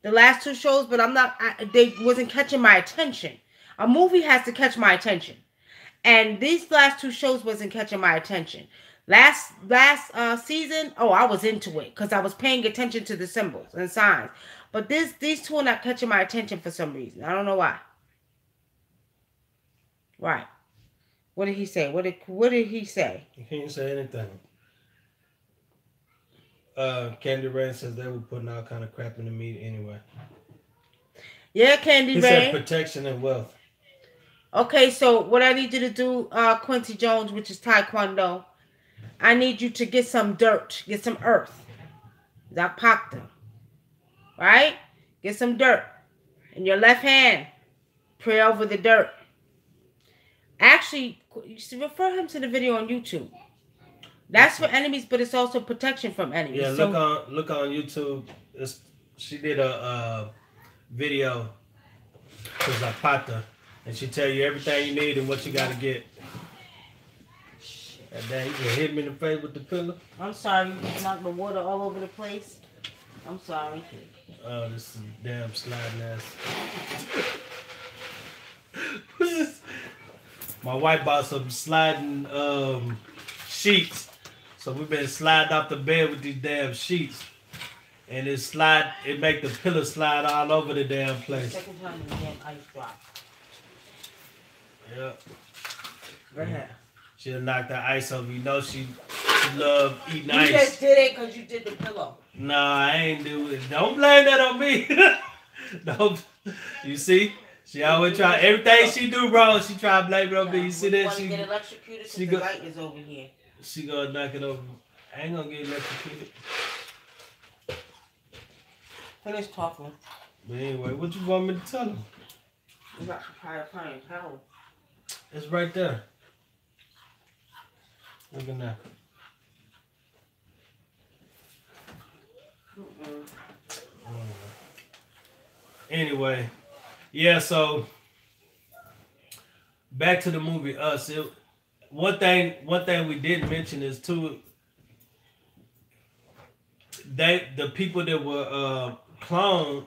The last 2 shows, but they wasn't catching my attention. A movie has to catch my attention. And these last 2 shows wasn't catching my attention. Last season, oh, I was into it because I was paying attention to the symbols and signs. But these two are not catching my attention for some reason. I don't know why. Right. What did he say? What did he say? He didn't say anything. Candy Rain says they were putting all kind of crap in the meat anyway. Yeah, Candy Rain. He said protection and wealth. Okay, so what I need you to do, Quincy Jones, which is Taekwondo, I need you to get some dirt, get some earth. Zapakta. Right? Get some dirt. In your left hand, pray over the dirt. Actually, you should refer him to the video on YouTube. That's for enemies, but it's also protection from enemies. Yeah, so, look on YouTube. She did a video for Zapata, and she tell you everything you need and what you got to get. And then you can hit me in the face with the pillow. I'm sorry, you just knocked the water all over the place. I'm sorry. Oh, this is damn sliding ass. My wife bought some sliding sheets. So we've been sliding off the bed with these damn sheets. And it make the pillow slide all over the damn place. Second time the damn ice drop. Yep. Go ahead. She'll knock the ice over. You know she love eating ice. You just did it because you did the pillow. No, I ain't do it. Don't blame that on me. Don't. You see? She always try everything she do wrong. She try to blame it on me. You see that? She get electrocuted because the light is over here. She gonna knock it over. I ain't gonna get electrocuted. Finish talking. But anyway, what you want me to tell him? You got the pine towel. It's right there. Look at that. Anyway, yeah. So back to the movie Us. One thing we didn't mention is too. The people that were cloned,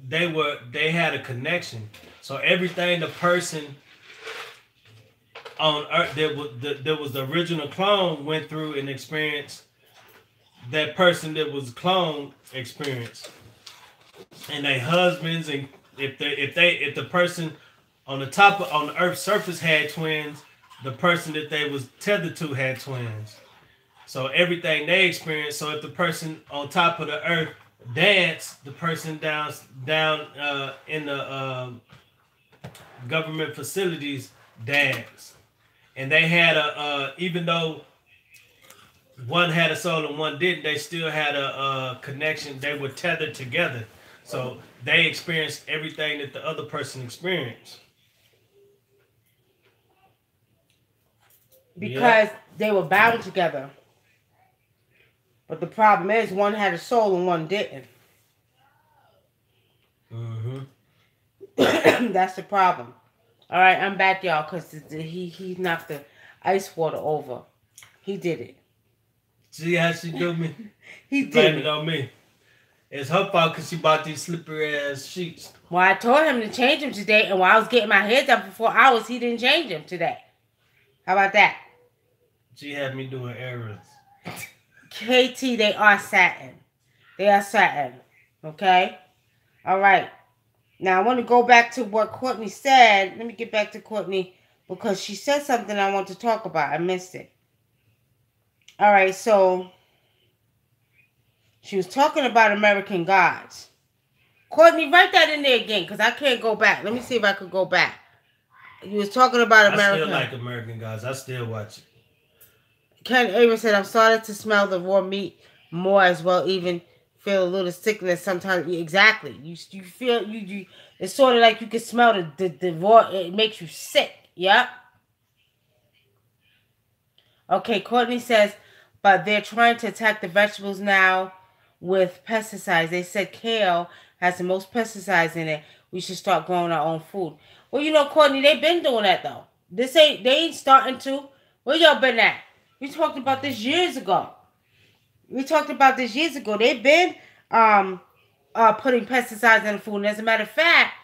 they had a connection. So everything the person on Earth that was the original clone went through and experienced, that person that was cloned experienced. And their husbands, and if the person on the Earth's surface had twins, the person that they was tethered to had twins. So everything they experienced. So if the person on top of the Earth danced, the person down in the government facilities danced. And they had even though one had a soul and one didn't, they still had a connection. They were tethered together. So they experienced everything that the other person experienced. Because they were bound together. But the problem is one had a soul and one didn't. Mm-hmm. That's the problem. All right, I'm back, y'all, because he knocked the ice water over. He did it. See how she do me? He did blame it on me. It's her fault because she bought these slippery ass sheets. Well, I told him to change them today, and while I was getting my hair done for 4 hours, he didn't change them today. How about that? She had me doing errands. KT, they are satin. They are satin. Okay? All right. Now, I want to go back to what Courtney said. Let me get back to Courtney because she said something I want to talk about. I missed it. All right, so she was talking about American Gods. Courtney, write that in there again because I can't go back. Let me see if I could go back. You was talking about American. I still like American Gods. I still watch it. Ken Abrams said, I'm starting to smell the raw meat more as well, even feel a little sickness sometimes. Exactly. You feel, it's sort of like you can smell the raw, it makes you sick. Yep. Okay, Courtney says, but they're trying to attack the vegetables now with pesticides. They said kale has the most pesticides in it. We should start growing our own food. Well, you know, Courtney, they've been doing that, though. They ain't starting to. Where y'all been at? We talked about this years ago. They've been putting pesticides in the food. And as a matter of fact,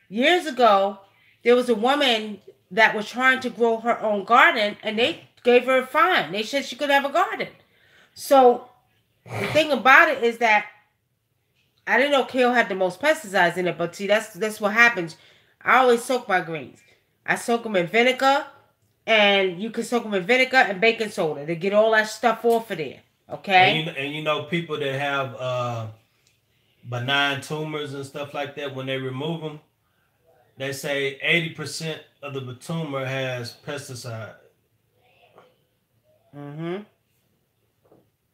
years ago, there was a woman that was trying to grow her own garden, and they gave her a fine. They said she could have a garden. So the thing about it is that I didn't know kale had the most pesticides in it, but see, that's what happens. I always soak my greens. I soak them in vinegar, and you can soak them in vinegar and baking soda to get all that stuff off of there. Okay? And you know people that have benign tumors and stuff like that, when they remove them, they say 80% of the tumor has pesticide. Mm-hmm.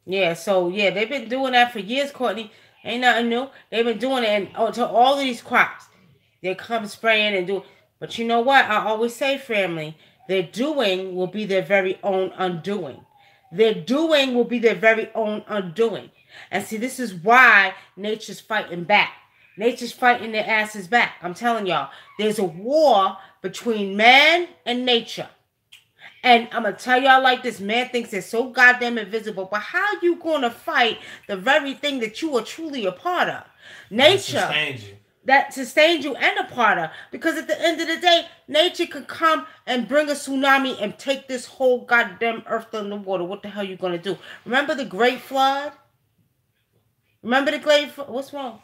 Yeah, so yeah, they've been doing that for years, Courtney. Ain't nothing new. They've been doing it to all of these crops. They come spraying and do. But you know what? I always say, family, their doing will be their very own undoing. Their doing will be their very own undoing. And see, this is why nature's fighting back. Nature's fighting their asses back. I'm telling y'all, there's a war between man and nature. And I'm going to tell y'all like this, man thinks they're so goddamn invisible, but how you going to fight the very thing that you are truly a part of? Nature. That sustains you and a part of. Because at the end of the day, nature could come and bring a tsunami and take this whole goddamn earth underwater. What the hell are you going to do? Remember the Great Flood? Remember the Great Flood? What's wrong?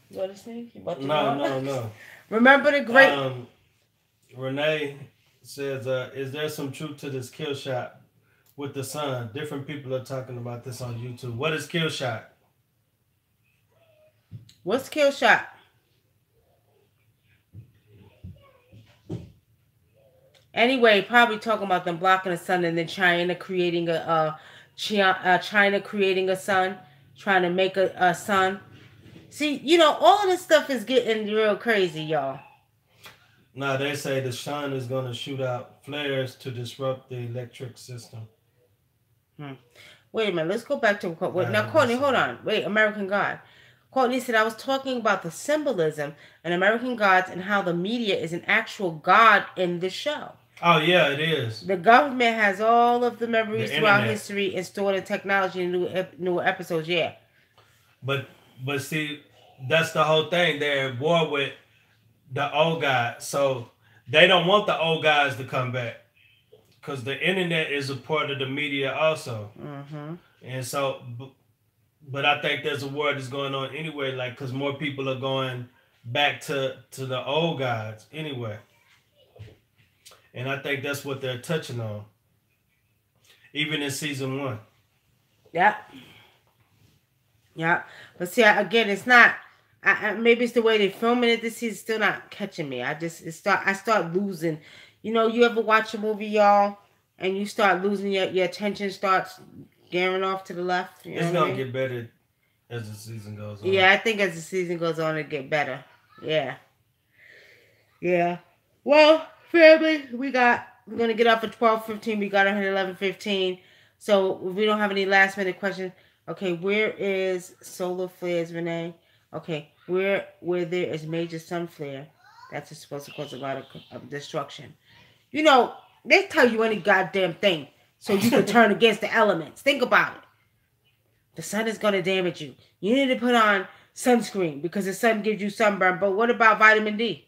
You want to sneak? No. Remember the Great... Renee says, is there some truth to this kill shot with the sun? Different people are talking about this on YouTube. What is kill shot? What's kill shot? Anyway, probably talking about them blocking the sun and then China creating a sun, trying to make a sun. See, you know, all of this stuff is getting real crazy, y'all. No, they say the sun is going to shoot out flares to disrupt the electric system. Wait a minute. Let's go back to... Now, Courtney, hold on. Wait, American God. Courtney said, I was talking about the symbolism in American Gods and how the media is an actual God in the show. Oh, yeah, it is. The government has all of the memories throughout history and stored in technology and new episodes, yeah. But see, that's the whole thing. They're at war with the old guys. So they don't want the old guys to come back. Because the internet is a part of the media also. Mm-hmm. And so, but I think there's a war that's going on anyway, like, because more people are going back to the old guys anyway. And I think that's what they're touching on. Even in season 1. Yeah. Yeah. But see, again, it's not... maybe it's the way they're filming it. This is still not catching me. I start losing. You know, you ever watch a movie, y'all, and you start losing your attention, starts gearing off to the left. It's going to get better as the season goes on. Yeah, I think as the season goes on, it'll get better. Yeah. Yeah. Well, family, we're going to get off at 12:15. We got on at 11:15. So we don't have any last minute questions. Okay, where is solar flares, Renee? Okay, where there is major sun flare, that's supposed to cause a lot of destruction. You know, they tell you any goddamn thing so you can turn against the elements. Think about it. The sun is going to damage you. You need to put on sunscreen because the sun gives you sunburn. But what about vitamin D?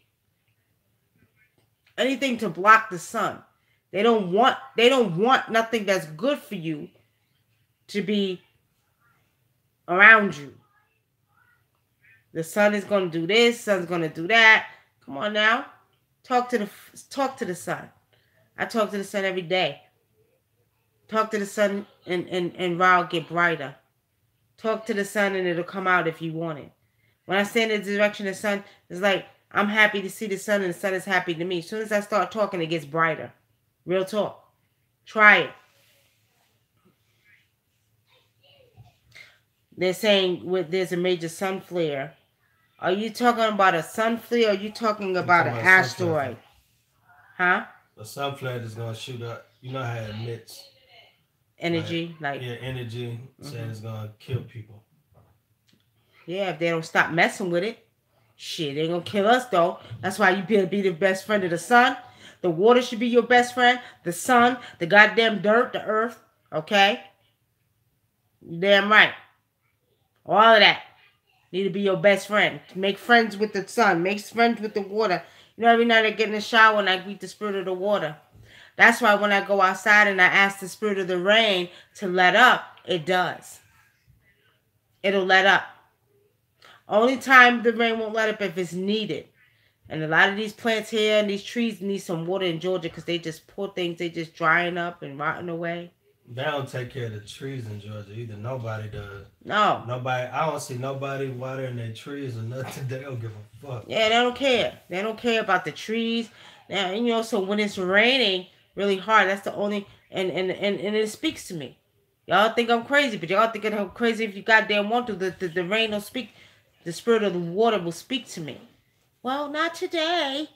Anything to block the sun. They don't want nothing that's good for you to be around you. The sun is going to do this. Sun's going to do that. Come on now. Talk to the sun. I talk to the sun every day. Talk to the sun and Ra will get brighter. Talk to the sun and it'll come out if you want it. When I stand in the direction of the sun, it's like I'm happy to see the sun and the sun is happy to me. As soon as I start talking, it gets brighter. Real talk. Try it. They're saying there's a major sun flare. Are you talking about a sun flare or are you talking about an asteroid? Huh? A sun flare is going to shoot up. You know how it emits energy? Energy. Saying it's going to kill people. Yeah, if they don't stop messing with it. Shit, they ain't going to kill us though. That's why you better be the best friend of the sun. The water should be your best friend. The sun, the goddamn dirt, the earth. Okay? You damn right. All of that. Need to be your best friend. Make friends with the sun. Make friends with the water. You know, every night I get in the shower and I greet the spirit of the water. That's why when I go outside and I ask the spirit of the rain to let up, it does. It'll let up. Only time the rain won't let up if it's needed. And a lot of these plants here and these trees need some water in Georgia because they just poor things. They just drying up and rotting away. They don't take care of the trees in Georgia either. Nobody does. No. Nobody. I don't see nobody watering their trees or nothing. They don't give a fuck. Yeah, they don't care. They don't care about the trees. Now, you know, so when it's raining really hard, that's the only... And it speaks to me. Y'all think I'm crazy, but y'all think I'm crazy if you goddamn want to. The rain will speak. The spirit of the water will speak to me. Well, not today.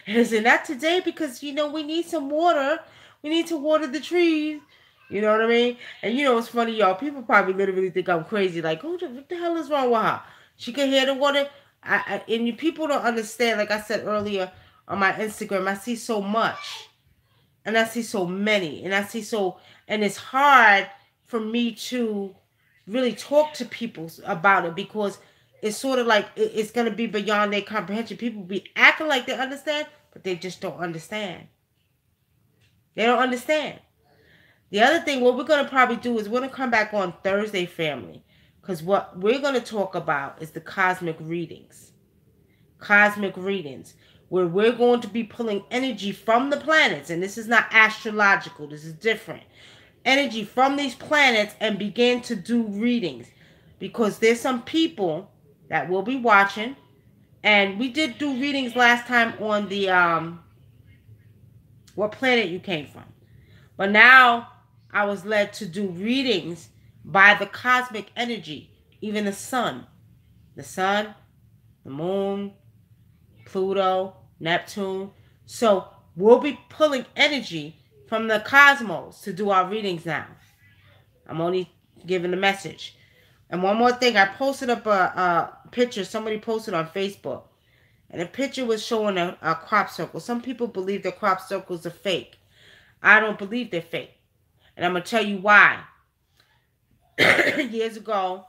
Is it not today? Because, you know, we need some water. We need to water the trees. You know what I mean? And you know what's funny, y'all? People probably literally think I'm crazy. Like, what the hell is wrong with her? She can hear the water. And you people don't understand. Like I said earlier on my Instagram, I see so much. And I see so many. And I see so... And it's hard for me to really talk to people about it because... It's sort of like it's going to be beyond their comprehension. People be acting like they understand, but they just don't understand. They don't understand. The other thing, what we're going to probably do is we're going to come back on Thursday, family. Because what we're going to talk about is the cosmic readings. Cosmic readings. Where we're going to be pulling energy from the planets. And this is not astrological. This is different. Energy from these planets and begin to do readings. Because there's some people... that will be watching. And we did do readings last time on the what planet you came from. But now I was led to do readings by the cosmic energy. Even the sun. The sun, the moon, Pluto, Neptune. So we'll be pulling energy from the cosmos to do our readings now. I'm only giving a message. And one more thing, I posted up a picture. Somebody posted on Facebook. And the picture was showing a crop circle. Some people believe the crop circles are fake. I don't believe they're fake. And I'm going to tell you why. Years ago,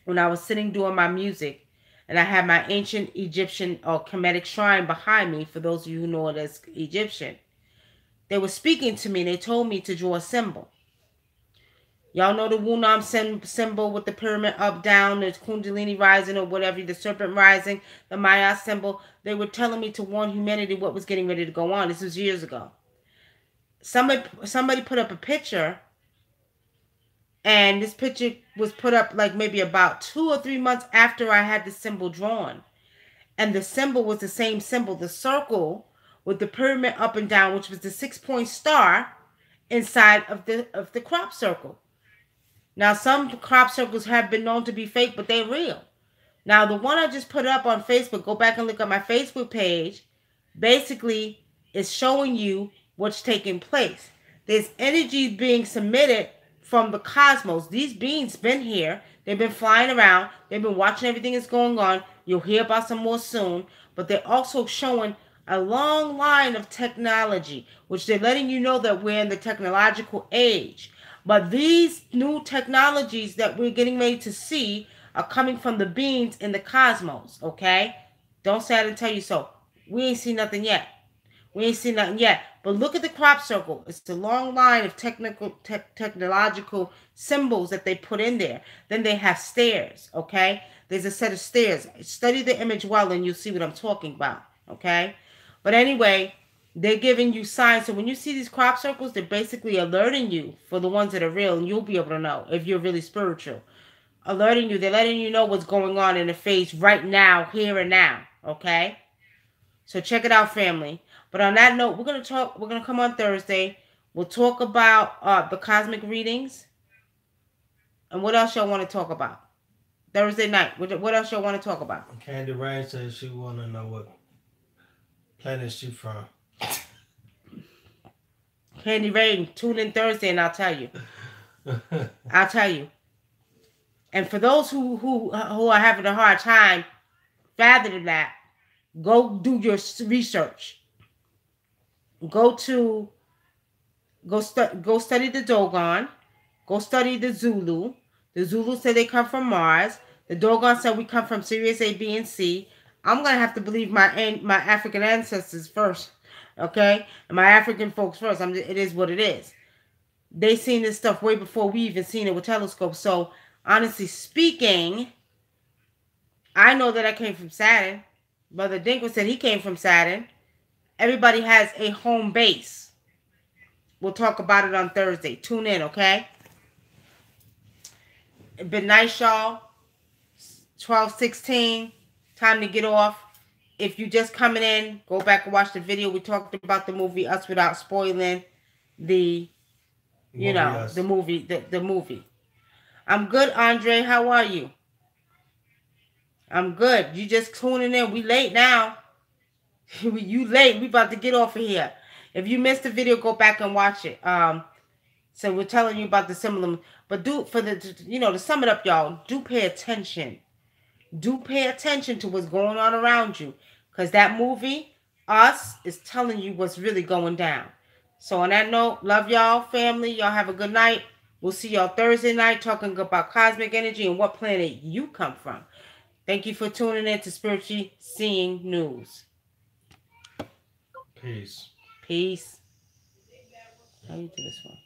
when I was sitting doing my music, and I had my ancient Egyptian or Kemetic shrine behind me, for those of you who know it as Egyptian, they were speaking to me, and they told me to draw a symbol. Y'all know the WUNAM symbol with the pyramid up, down, the Kundalini rising or whatever, the serpent rising, the Maya symbol. They were telling me to warn humanity what was getting ready to go on. This was years ago. Somebody put up a picture, and this picture was put up like maybe about 2 or 3 months after I had the symbol drawn. And the symbol was the same symbol, the circle with the pyramid up and down, which was the 6-point star inside of the crop circle. Now, some crop circles have been known to be fake, but they're real. Now, the one I just put up on Facebook, go back and look at my Facebook page, basically is showing you what's taking place. There's energy being submitted from the cosmos. These beings been here. They've been flying around. They've been watching everything that's going on. You'll hear about some more soon. But they're also showing a long line of technology, which they're letting you know that we're in the technological age. But these new technologies that we're getting ready to see are coming from the beings in the cosmos, okay? Don't say I didn't tell you so. We ain't seen nothing yet. We ain't seen nothing yet. But look at the crop circle. It's a long line of technological symbols that they put in there. Then they have stairs, okay? There's a set of stairs. Study the image well and you'll see what I'm talking about, okay? But anyway, they're giving you signs. So when you see these crop circles, they're basically alerting you for the ones that are real. And you'll be able to know if you're really spiritual. Alerting you. They're letting you know what's going on in the phase right now, here and now. Okay? So check it out, family. But on that note, we're going to come on Thursday. We'll talk about the cosmic readings. And what else y'all want to talk about? Thursday night. What else y'all want to talk about? Candy Rain says she want to know what planet she from. Candy Rain, tune in Thursday and I'll tell you. I'll tell you. And for those who are having a hard time fathoming that, go do your research. Go study the Dogon. Go study the Zulu. The Zulu said they come from Mars. The Dogon said we come from Sirius A, B, and C. I'm gonna have to believe my African ancestors first. Okay? And my African folks first. It is what it is. They seen this stuff way before we even seen it with telescopes. So, honestly speaking, I know that I came from Saturn. Brother Dinkra said he came from Saturn. Everybody has a home base. We'll talk about it on Thursday. Tune in, okay? It's been nice, y'all. 12:16. Time to get off. If you just coming in, go back and watch the video. We talked about the movie Us without spoiling the, the movie. I'm good, Andre. How are you? I'm good. You just tuning in. We late now. You late. We about to get off of here. If you missed the video, go back and watch it. So we're telling you about the similar, but to sum it up, y'all, do pay attention. Do pay attention to what's going on around you. Because that movie, Us, is telling you what's really going down. So on that note, love y'all, family. Y'all have a good night. We'll see y'all Thursday night talking about cosmic energy and what planet you come from. Thank you for tuning in to Spiritually Seeing News. Peace. Peace. How you do this one?